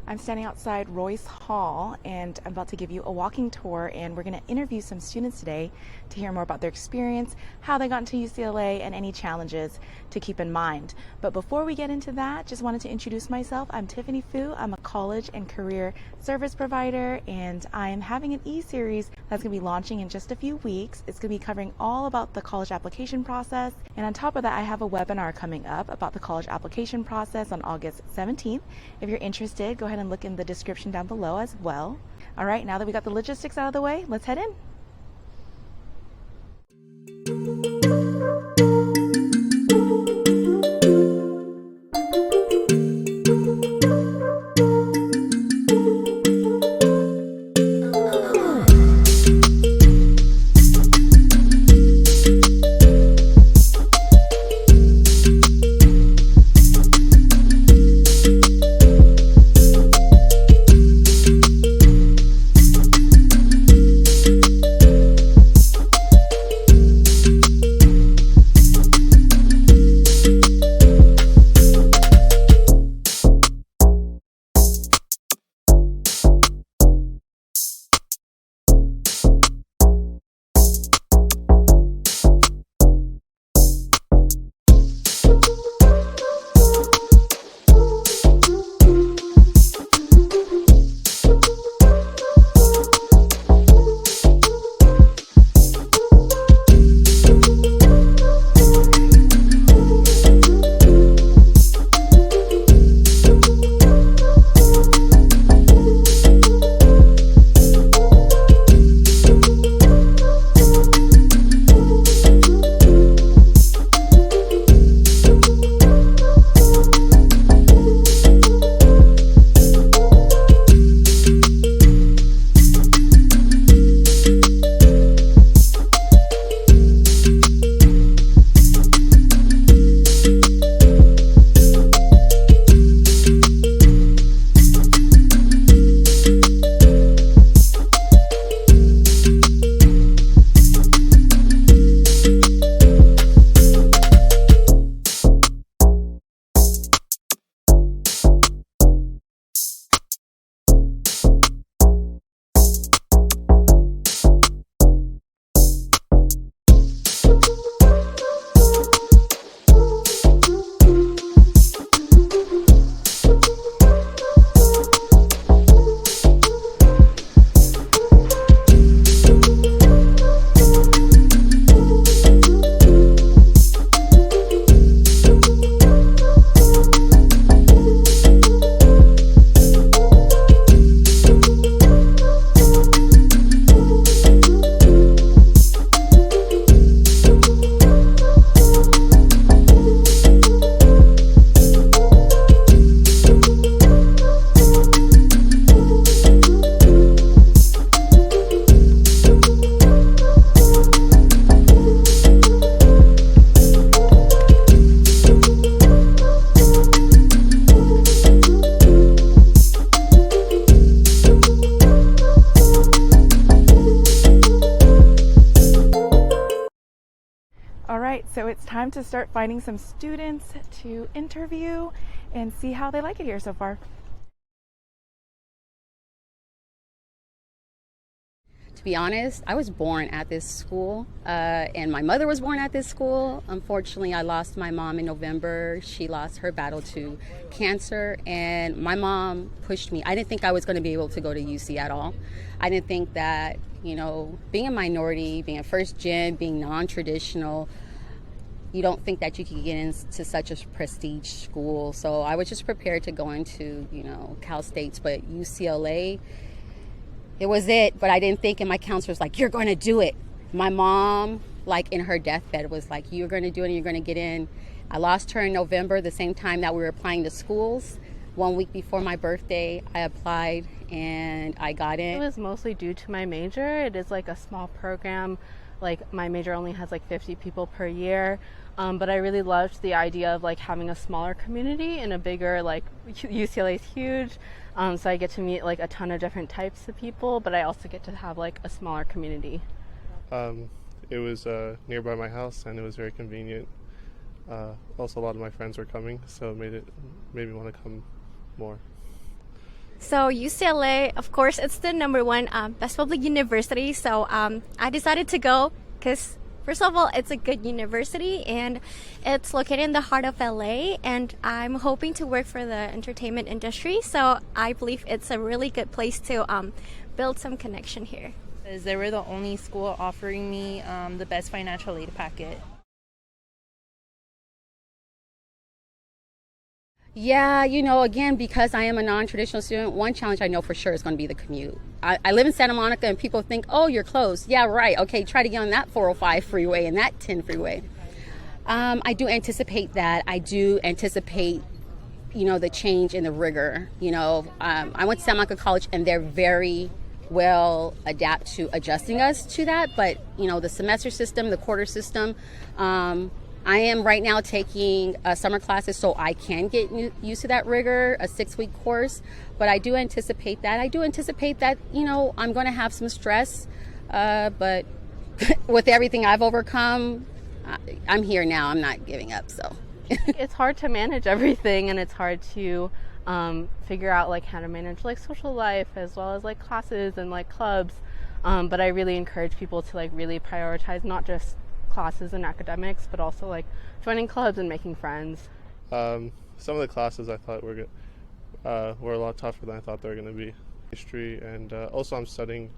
I'm standing outside Royce Hall and I'm about to give you a walking tour, and we're going to interview some students today to hear more about their experience, how they got into UCLA, and any challenges to keep in mind. But before we get into that, just wanted to introduce myself. I'm Tiffany Fu. I'm a college and career service provider, and I am having an e-series that's going to be launching in just a few weeks. It's going to be covering all about the college application process, and on top of that, I have a webinar coming up about the college application process on August 17th. If you're interested, go ahead and look in the description down below as well. All right, now that we got the logistics out of the way, let's head in. All right, so it's time to start finding some students to interview and see how they like it here so far. To be honest, I was born at this school, and my mother was born at this school. Unfortunately, I lost my mom in November. She lost her battle to cancer, and my mom pushed me. I didn't think I was going to be able to go to UC at all. I didn't think that, being a minority, being a first gen, being non-traditional, you don't think that you could get into such a prestige school. So I was just prepared to go into, Cal State's, but UCLA, it was it. But I didn't think, and my counselor was like, you're going to do it. My mom, like in her deathbed, was like, you're going to do it and you're going to get in. I lost her in November, the same time that we were applying to schools. 1 week before my birthday, I applied and I got in. It was mostly due to my major. It is like a small program. Like my major only has like 50 people per year. But I really loved the idea of like having a smaller community in a bigger, like UCLA is huge. So I get to meet like a ton of different types of people, but I also get to have like a smaller community. It was nearby my house and it was very convenient. Also, a lot of my friends were coming, so it made me want to come more. So UCLA, of course, it's the number one best public university. So I decided to go because, first of all, it's a good university and it's located in the heart of LA. And I'm hoping to work for the entertainment industry. So I believe it's a really good place to build some connection here. They were the only school offering me the best financial aid packet. Yeah, again, because I am a non-traditional student, one challenge I know for sure is going to be the commute. I live in Santa Monica and people think, oh, you're close. Yeah, right. Okay, try to get on that 405 freeway and that 10 freeway. I do anticipate that. I do anticipate, the change in the rigor. I went to Santa Monica College and they're very well adapt to adjusting us to that. But, the semester system, the quarter system, I am right now taking summer classes so I can get used to that rigor, a 6-week course. But I do anticipate that. I'm going to have some stress. But with everything I've overcome, I'm here now. I'm not giving up. So it's hard to manage everything, and it's hard to figure out how to manage social life as well as classes and clubs. But I really encourage people to really prioritize not just classes and academics, but also joining clubs and making friends. Some of the classes I thought were a lot tougher than I thought they were going to be. History, and also I'm studying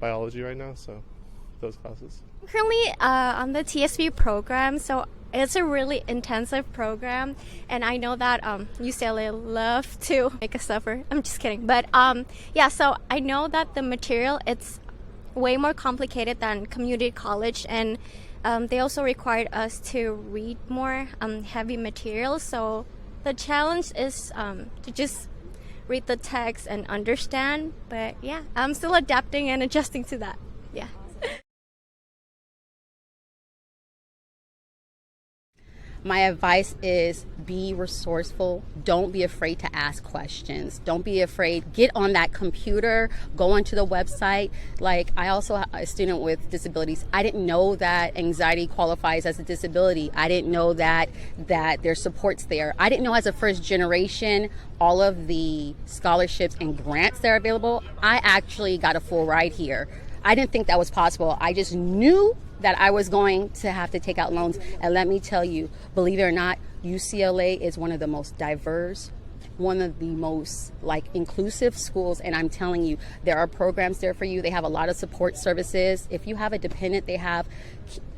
biology right now, so those classes. I'm currently on the TSP program, so it's a really intensive program, and I know that UCLA love to make us suffer. I'm just kidding, but so I know that the material, it's way more complicated than community college, and they also required us to read more heavy material. So the challenge is to just read the text and understand. But yeah, I'm still adapting and adjusting to that. Yeah. My advice is be resourceful. Don't be afraid to ask questions. Don't be afraid. Get on that computer. Go onto the website. I also have a student with disabilities. I didn't know that anxiety qualifies as a disability. I didn't know that there's supports there. I didn't know as a first generation all of the scholarships and grants that are available. I actually got a full ride here. I didn't think that was possible. I just knew that I was going to have to take out loans. And let me tell you, believe it or not, UCLA is one of the most diverse, one of the most inclusive schools. And I'm telling you, there are programs there for you. They have a lot of support services. If you have a dependent, they have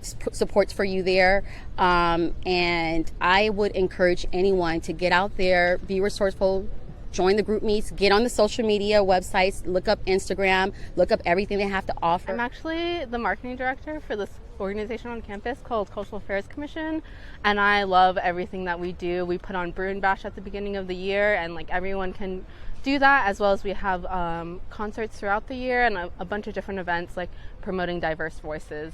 supports for you there. And I would encourage anyone to get out there, be resourceful, join the group meets, get on the social media websites, look up Instagram, look up everything they have to offer. I'm actually the marketing director for this organization on campus called Cultural Affairs Commission, and I love everything that we do. We put on Brew and Bash at the beginning of the year, and everyone can do that, as well as we have concerts throughout the year and a bunch of different events promoting diverse voices.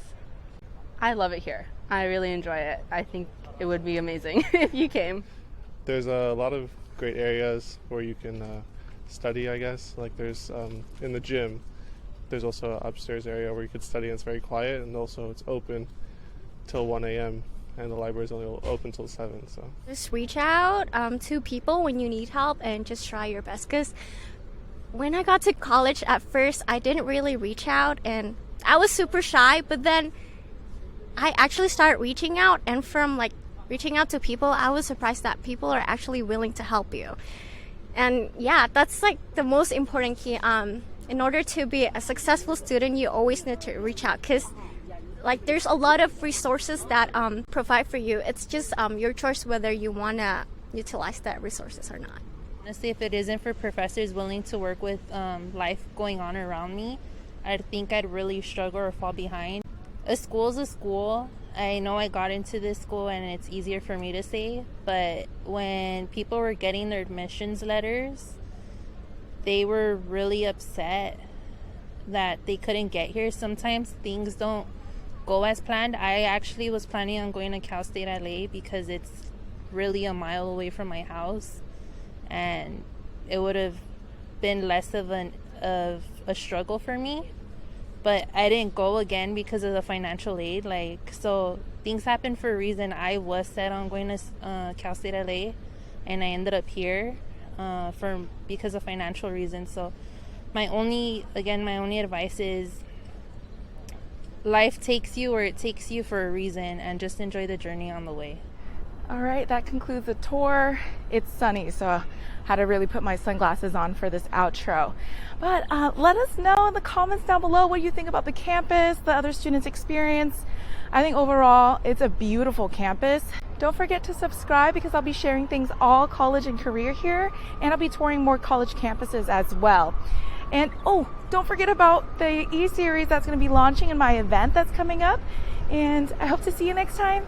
I love it here. I really enjoy it. I think it would be amazing if you came. There's a lot of great areas where you can study, I guess. There's in the gym, there's also an upstairs area where you could study, and it's very quiet, and also it's open till 1 a.m. and the library is only open till 7. So just reach out to people when you need help and just try your best, because when I got to college at first I didn't really reach out and I was super shy, but then I actually started reaching out, and from reaching out to people, I was surprised that people are actually willing to help you. And yeah, that's the most important key. In order to be a successful student, you always need to reach out, because there's a lot of resources that provide for you. It's just your choice whether you want to utilize that resources or not. Honestly, if it isn't for professors willing to work with life going on around me, I think I'd really struggle or fall behind. A school's a school. I know I got into this school and it's easier for me to say, but when people were getting their admissions letters, they were really upset that they couldn't get here. Sometimes things don't go as planned. I actually was planning on going to Cal State LA because it's really a mile away from my house, and it would have been less of a struggle for me. But I didn't go again because of the financial aid. So things happen for a reason. I was set on going to Cal State LA, and I ended up here. because of financial reasons. So my only advice is life takes you where it takes you for a reason, and just enjoy the journey on the way. All right, that concludes the tour. It's sunny, so I had to really put my sunglasses on for this outro. But let us know in the comments down below what you think about the campus, the other students' experience. I think overall it's a beautiful campus. Don't forget to subscribe because I'll be sharing things all college and career here, and I'll be touring more college campuses as well. And oh, don't forget about the e-series that's going to be launching in my event that's coming up. And I hope to see you next time.